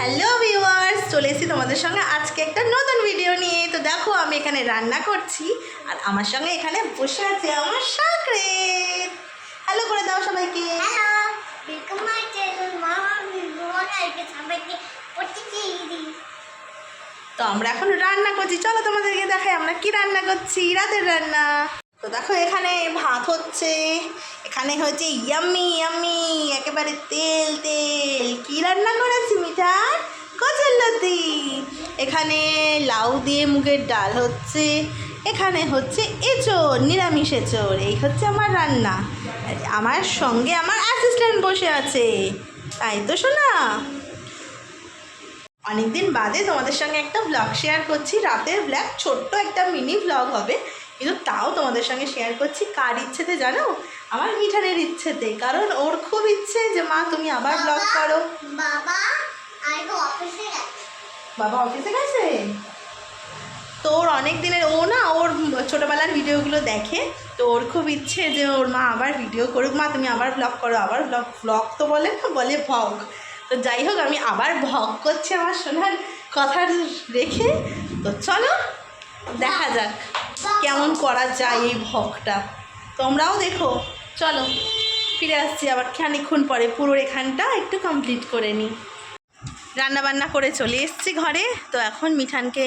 Hello viewers, চলে এসেছি তোমাদের সঙ্গে আজকে একটা নতুন ভিডিও নিয়ে। তো দেখো আমি এখানে রান্না করছি আর আমার সঙ্গে এখানে বসে আছে আমার সাকরেত। হ্যালো করে দাও সবাইকে। হ্যালো, ওয়েলকাম মাই চ্যানেল মামা ভিডিওকে সবাইকে পড়তে দিই। তো আমরা এখন রান্না করছি, চলো তোমাদেরকে দেখাই আমরা কি রান্না করছি, রাতের রান্না। তো দেখো এখানে ভাত হচ্ছে, এখানে হচ্ছে ইয়াম্মি ইয়াম্মি একেবারে তেল তেল কি রান্না করেছি মিঠার কচুরলতি। এখানে লাউ দিয়ে মুগের ডাল হচ্ছে, এখানে হচ্ছে এঁচোড়, নিরামিষ এঁচোড়। এই হচ্ছে আমার রান্না। আমার সঙ্গে আমার অ্যাসিস্ট্যান্ট বসে আছে, তাই তো শোনা। অনেকদিন বাদে তোমাদের সঙ্গে একটা ব্লগ শেয়ার করছি, রাতের ব্লগ, ছোট্ট একটা মিনি ব্লগ হবে, কিন্তু তাও তোমাদের সঙ্গে শেয়ার করছি। কার ইচ্ছেতে জানো? আমার মিঠানের ইচ্ছেতে, কারণ ওর খুব ইচ্ছে যে মা তুমি আবার ব্লগ করো। বাবা অফিসে গেছে। বাবা অফিসে গেছে? তো ওর অনেক দিনের, ও না ওর ছোটোবেলার ভিডিওগুলো দেখে, তো ওর খুব ইচ্ছে যে ওর মা আবার ভিডিও করুক, মা তুমি আবার ব্লগ করো, আবার ব্লগ। ব্লগ তো বলে না, বলে ভগ। তো যাই হোক, আমি আবার ভগ করছি আমার সোনার কথা রেখে। তো চলো দেখা যাক কেমন করা যায় এই ভগটা, তোমরাও দেখো। চলো ফিরে আসছি আবার খানিকক্ষণ পরে, পুরো এখানটা একটু কমপ্লিট করে নিই। রান্নাবান্না করে চলে এসেছি ঘরে। তো এখন মিঠানকে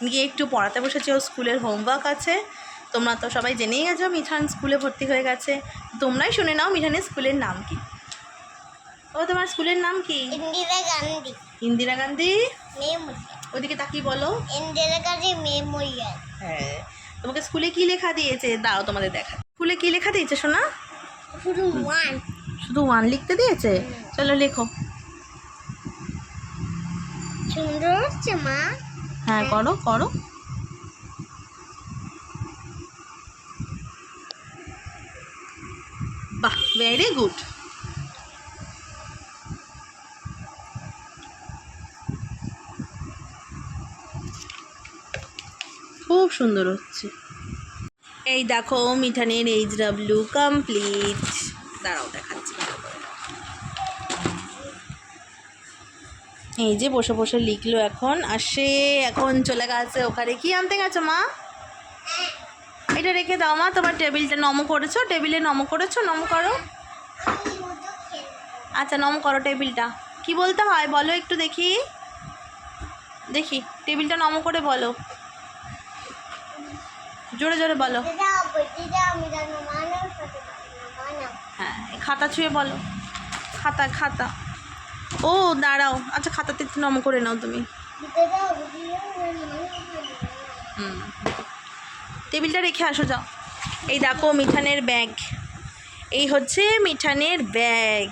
নিয়ে একটু পড়াতে বসেছি, ওর স্কুলের হোমওয়ার্ক আছে। তোমরা তো সবাই জেনেই গেছো মিঠান স্কুলে ভর্তি হয়ে গেছে। তোমরাই শুনে নাও মিঠানের স্কুলের নাম কি। ও তোমার স্কুলের নাম কি? ইন্দিরা গান্ধী। ইন্দিরা গান্ধী মেমোরিয়াল। ওদিকে তাকিয়ে বলো। ইন্দিরা গান্ধী মেমোরিয়াল। হ্যাঁ, তোমাকে স্কুলে কি লেখা দিয়েছে দাঁড়াও তোমাদের দেখা। স্কুলে কি লেখা দিয়েছে শোনা? শুধু ওয়ান। শুধু ওয়ান লিখতে দিয়েছে? চলো লেখো। সুন্দর হচ্ছে মা। হ্যাঁ করো করো। বাহ, ভেরি গুড। খুব সুন্দর হচ্ছে। এই দেখো মিঠানের HW কমপ্লিট। দাঁড়াও দেখাচ্ছি। এই যে বসে বসে লিখলো এখন, আর সে এখন চলে গেছে ওখানে। কি আনতে গেছো মা? এটা রেখে দাও মা, তোমার টেবিলটা নমো করেছো, টেবিলে নমো করেছো, নমো করো। আচ্ছা নমো করো টেবিলটা। কি বলতে হয় বলো একটু দেখি, দেখি টেবিলটা নমো করে বলো, জোরে জোরে বলো। হ্যাঁ খাতা ছুঁয়ে বলো, খাতা খাতা। ও দাঁড়াও, আচ্ছা খাতাতে একটু নমো করে নাও তুমি। টেবিলটা রেখে আসো যাও। এই দেখো মিঠানের ব্যাগ, এই হচ্ছে মিঠানের ব্যাগ।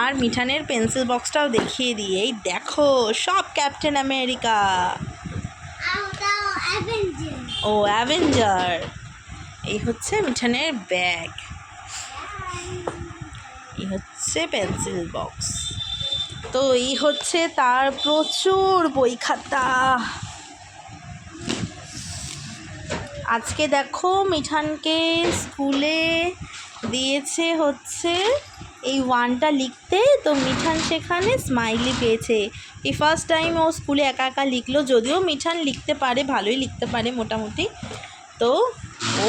আর মিঠানের পেন্সিল বক্সটাও দেখিয়ে দিই। এই দেখো সব ক্যাপ্টেন আমেরিকা। ও অ্যাভেঞ্জার। এই হচ্ছে মিঠানের ব্যাগ, এই হচ্ছে পেন্সিল বক্স। তো এই হচ্ছে তার প্রচুর বই খাতা। আজকে দেখো মিঠানকে স্কুলে দিয়েছে হচ্ছে এই ওয়ানটা লিখতে, তো মিঠান সেখানে স্মাইলি পেয়েছে। এই ফার্স্ট টাইম ও স্কুলে একা একা লিখলো, যদিও মিঠান লিখতে পারে, ভালোই লিখতে পারে মোটামুটি। তো ও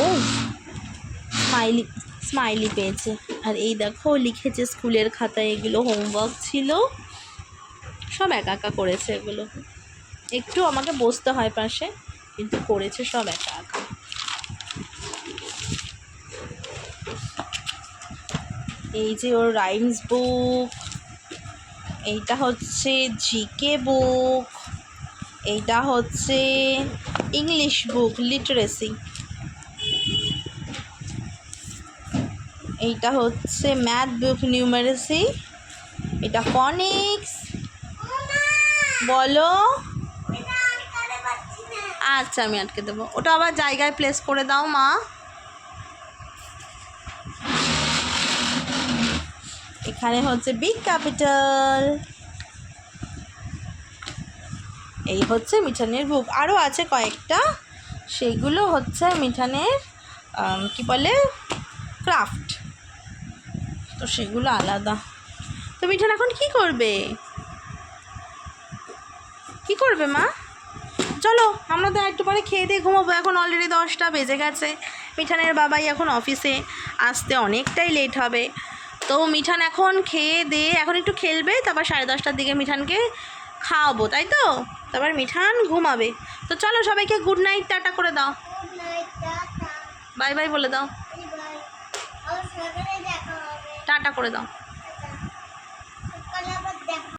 স্মাইলি পেয়েছে। আর এই দেখো লিখেছে স্কুলের খাতায়, এগুলো হোমওয়ার্ক ছিল, সব একা একা করেছে এগুলো। একটু আমাকে বসতে হয় পাশে, কিন্তু করেছে সব একা একা। এই যে ওর রাইমস বুক, এইটা হচ্ছে জিকে বুক, এইটা হচ্ছে ইংলিশ বুক লিটারেসি, এইটা হচ্ছে ম্যাথ বুক নিউমারেসি, এটা ফনিক্স। বলো। আচ্ছা আমি আটকে দেবো, ওটা আবার জায়গায় প্লেস করে দাও মা। এখানে হচ্ছে বিগ ক্যাপিটাল। এই হচ্ছে মিঠানের বুক, আরও আছে কয়েকটা, সেগুলো হচ্ছে মিঠানের কি বলে ক্রাফট, তো সেগুলো আলাদা। তো মিঠান এখন কি করবে? কি করবে মা? চলো আমরা তো একটু পরে খেয়ে দিয়ে ঘুমাবো, এখন অলরেডি 10টা বেজে গেছে। মিঠানের বাবাই এখন অফিসে, আসতে অনেকটাই লেট হবে। তো মিঠান এখন খেয়ে দিয়ে এখন একটু খেলবে, তারপর 10:30টার দিকে মিঠানকে খাওয়াবো, তাই তো? তারপর মিঠান ঘুমাবে। তো চলো সবাইকে গুড নাইট, টাটা করে দাও, good night, tata, bye bye বলে দাও, বাই বাই। আর সকালে দেখা হবে। টাটা করে দাও। টাটা। সকালে আবার দেখা